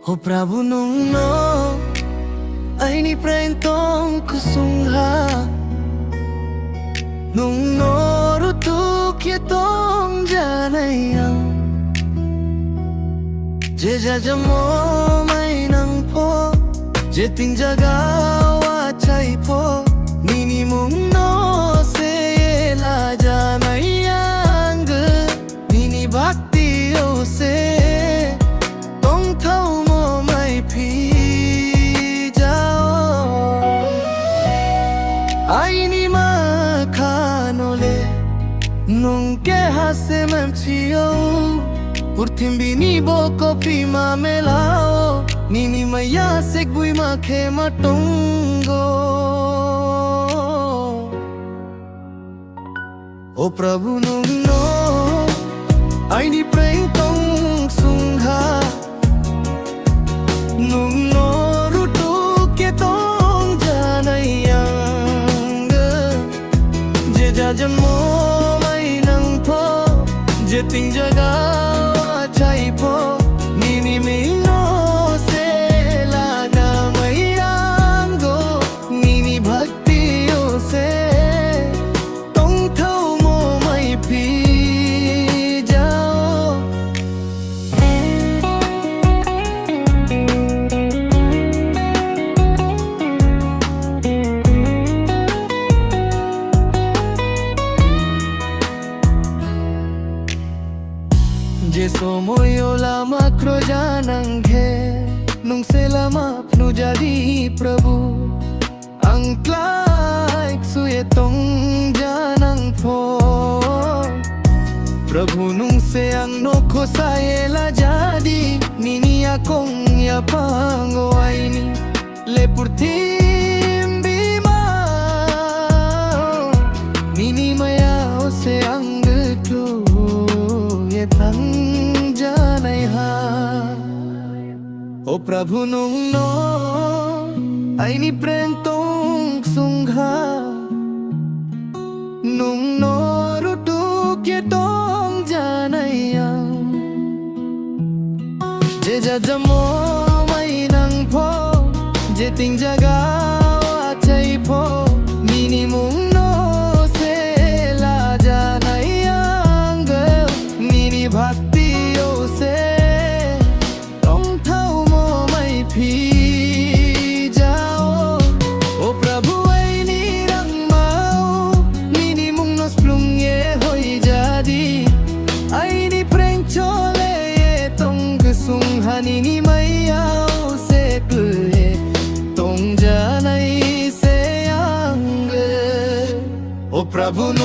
O Prabhu nung no ay ni prentong kusungha nung no rutuk yetong janayang je jajamo may nang po je ting jagawa chay po nini mung no se la janayang nini bhakti o se tong thau mo may phi jao ai ni ma khanole nung ke hase mam chiyo Urthim bini bo kopi ma melao Nini maya sek bui ma khe matungo O Prabhu nung no ai ni preng tong sungha nung no rutu ke tong janayang je jajan mo mai nang po je ting jaga chai po nini mi no se la na mayang go nini bhakti o se tong thau mo mai phi jao je somoyo lama krojanang he nung se lama pnu jadi Prabhu ang klaik suye tong janang pho Prabhu nung se ang no khosaye la jadi nini akong ya pango aini le purthim bima nini maya o se ang klo ye thang O Prabhu nung no ay ni prentong sungha nung no rutuk yetong janayang je jajamo may nang po je ting jagawa chay po nini mung no se la janayang nini bhakti o se phi jao O Prabhu ai ni rang mau nini mung nos plung ye hoi jadi ai ni preng chole ye tong sung hani ni mai ao se kle tong janai se ang O Prabhu